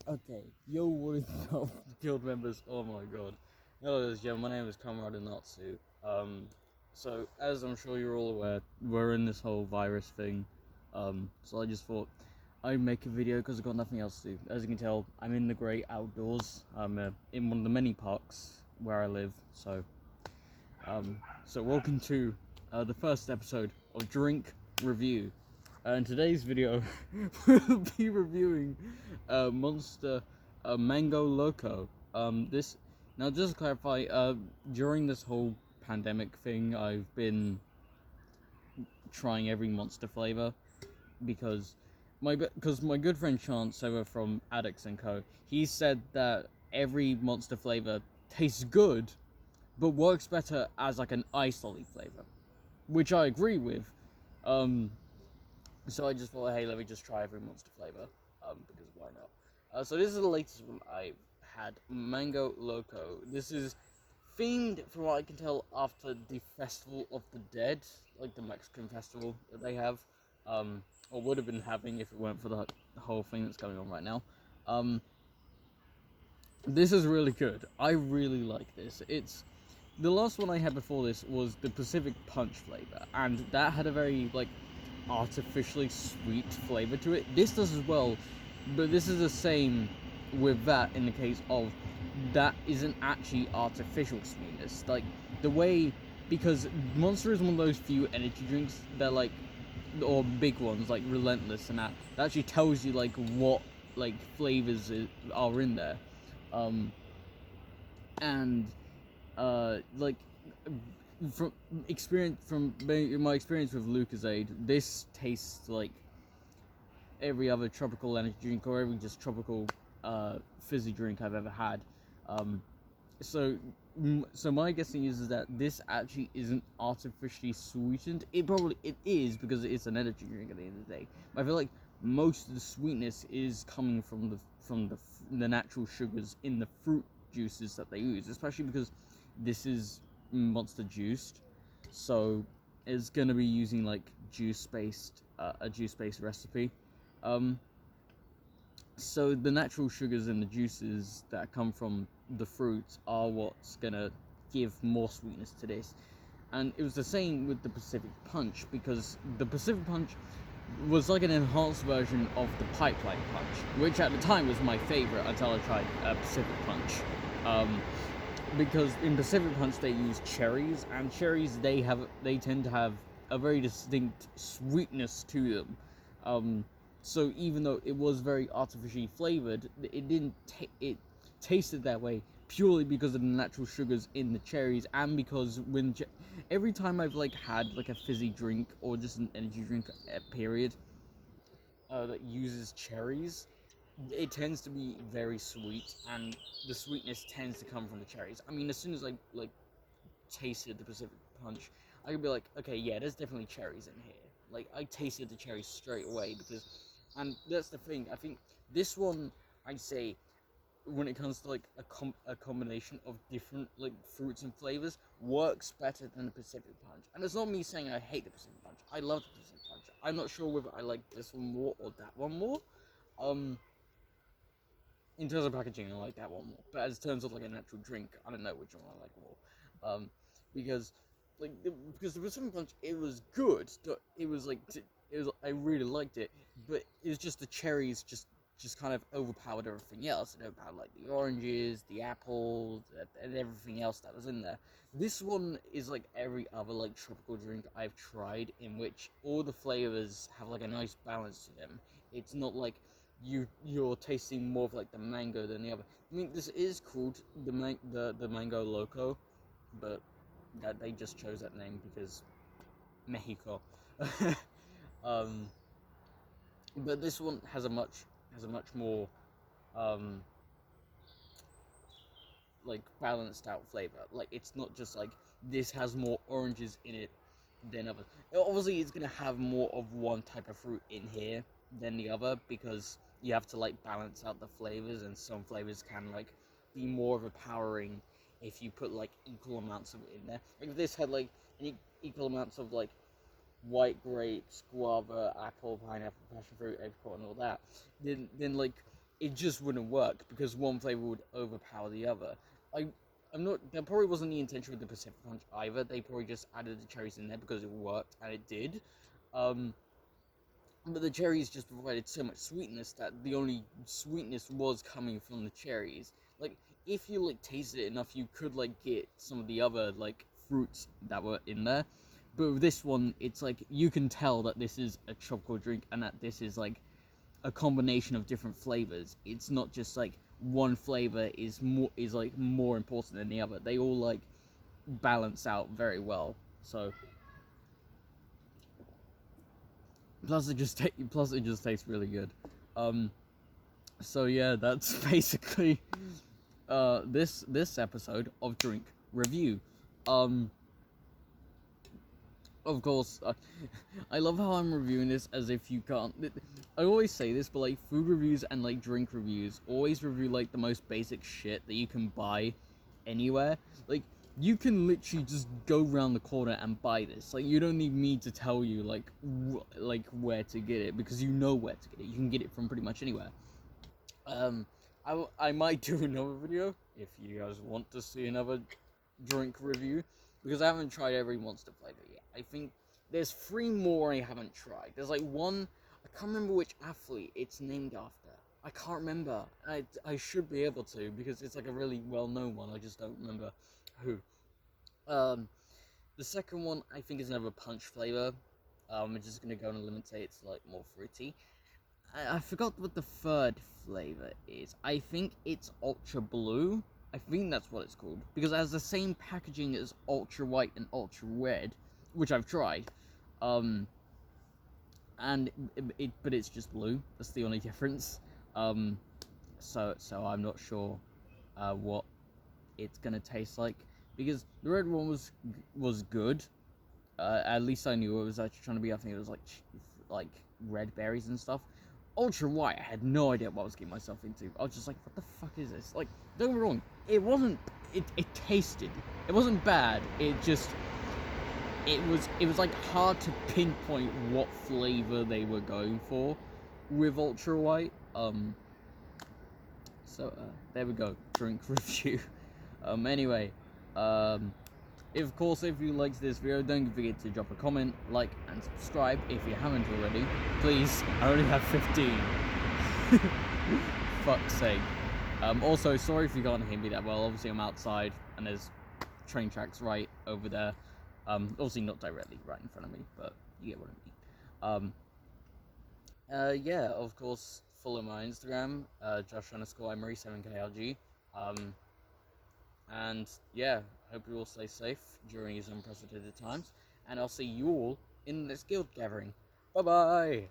Okay, yo, what is up, guild members? Oh my god. Hello, my name is Comrade Natsu. So, as I'm sure you're all aware, we're in this whole virus thing. So I just thought I'd make a video because I've got nothing else to do. As you can tell, I'm in the great outdoors. I'm in one of the many parks where I live. So welcome to the first episode of Drink Review. In today's video, we'll be reviewing Monster Mango Loco. This now, just to clarify, during this whole pandemic thing, I've been trying every Monster flavor because my good friend Chance over from Addicts and Co. He said that every Monster flavor tastes good, but works better as like an ice lolly flavor, which I agree with. Um, So I just thought, hey, let me just try every Monster flavor, because why not? So this is the latest one I've had, Mango Loco. This is themed, from what I can tell, after the Festival of the Dead, like the Mexican festival that they have, or would have been having if it weren't for the whole thing that's going on right now. This is really good. I really like this. The last one I had before this was the Pacific Punch flavor, and that had a very, like, artificially sweet flavor to it. This does as well, but this is the same with that in the case of that isn't actually artificial sweetness. Like, the way, because Monster is one of those few energy drinks that, like, or big ones, like Relentless and that actually tells you, like, what, like, flavors are in there. And like, from my experience with Lucozade, this tastes like every other tropical energy drink or every just tropical fizzy drink I've ever had. Um, so my guessing is that this actually isn't artificially sweetened. It is, because it's an energy drink at the end of the day. But I feel like most of the sweetness is coming from the natural sugars in the fruit juices that they use, especially because this is Monster juiced, so it's gonna be using like a juice-based recipe. Um, so the natural sugars in the juices that come from the fruits are what's gonna give more sweetness to this. And it was the same with the Pacific Punch, because the Pacific Punch was like an enhanced version of the Pipeline Punch, which at the time was my favorite until I tried Pacific Punch. Because in Pacific Punch they use cherries, and cherries they tend to have a very distinct sweetness to them. So even though it was very artificially flavored, it tasted that way purely because of the natural sugars in the cherries, and because every time I've like had like a fizzy drink or just an energy drink period that uses cherries, it tends to be very sweet, and the sweetness tends to come from the cherries. I mean, as soon as I like tasted the Pacific Punch, I could be like, okay, yeah, there's definitely cherries in here. Like, I tasted the cherries straight away, and that's the thing. I think this one, I'd say, when it comes to like a combination of different like fruits and flavors, works better than the Pacific Punch. And it's not me saying I hate the Pacific Punch. I love the Pacific Punch. I'm not sure whether I like this one more or that one more. Um, in terms of packaging, I like that one more. But as terms of like a natural drink, I don't know which one I like more. Because because the Pacific Punch, it was good. It was like I really liked it, but it was just the cherries just kind of overpowered everything else. It overpowered like the oranges, the apples, and everything else that was in there. This one is like every other like tropical drink I've tried, in which all the flavors have like a nice balance to them. It's not like you're tasting more of like the mango than the other. I mean, this is called the Mango Loco, but that they just chose that name because Mexico. um, but this one has a much more um like balanced out flavor. Like, it's not just like this has more oranges in it than others. Obviously, it's gonna have more of one type of fruit in here than the other, because you have to like balance out the flavors, and some flavors can like be more of a powering if you put like equal amounts of it in there. Like, if this had like equal amounts of like white grapes, guava, apple, pineapple, passion fruit, apricot, and all that, then like it just wouldn't work because one flavor would overpower the other. I, I'm not. That probably wasn't the intention with the Pacific Punch either. They probably just added the cherries in there because it worked, and it did. Um, but the cherries just provided so much sweetness that the only sweetness was coming from the cherries. Like, if you like tasted it enough, you could like get some of the other like fruits that were in there. But with this one, it's like you can tell that this is a tropical drink and that this is like a combination of different flavors. It's not just like one flavor is like more important than the other. They all like balance out very well. So plus it just tastes really good. So yeah, that's basically this episode of Drink Review. Of course, I love how I'm reviewing this as if you can't. I always say this, but like food reviews and like drink reviews always review like the most basic shit that you can buy anywhere. Like you can literally just go around the corner and buy this. Like you don't need me to tell you like where to get it because you know where to get it. You can get it from pretty much anywhere. Um, I might do another video if you guys want to see another drink review because I haven't tried every monster flavor yet. I think there's 3 more I haven't tried. There's like one, I can't remember which athlete it's named after. I can't remember. I should be able to because it's like a really well-known one. I just don't remember who. Um, the second one I think is another punch flavor. I'm just gonna go and eliminate it's like more fruity. I forgot what the third flavor is. I think it's Ultra Blue. I think that's what it's called. Because it has the same packaging as Ultra White and Ultra Red, which I've tried. And but it's just blue. That's the only difference. So I'm not sure what it's gonna taste like. Because the red one was good. At least I knew it was actually trying to be. I think it was like red berries and stuff. Ultra White, I had no idea what I was getting myself into. I was just like, what the fuck is this? Like, don't get me wrong, it wasn't, it tasted, it wasn't bad, it was like hard to pinpoint what flavor they were going for with Ultra White. So, there we go, drink review. Anyway, of course, if you liked this video, don't forget to drop a comment, like, and subscribe if you haven't already. Please, I only have 15. Fuck's sake. Also, sorry if you can't hear me that well. Obviously, I'm outside, and there's train tracks right over there. Obviously not directly right in front of me, but you get what I mean. Yeah, of course, follow my Instagram, Josh_Emery7KLG. And yeah, hope you all stay safe during these unprecedented times. And I'll see you all in this guild gathering. Bye bye!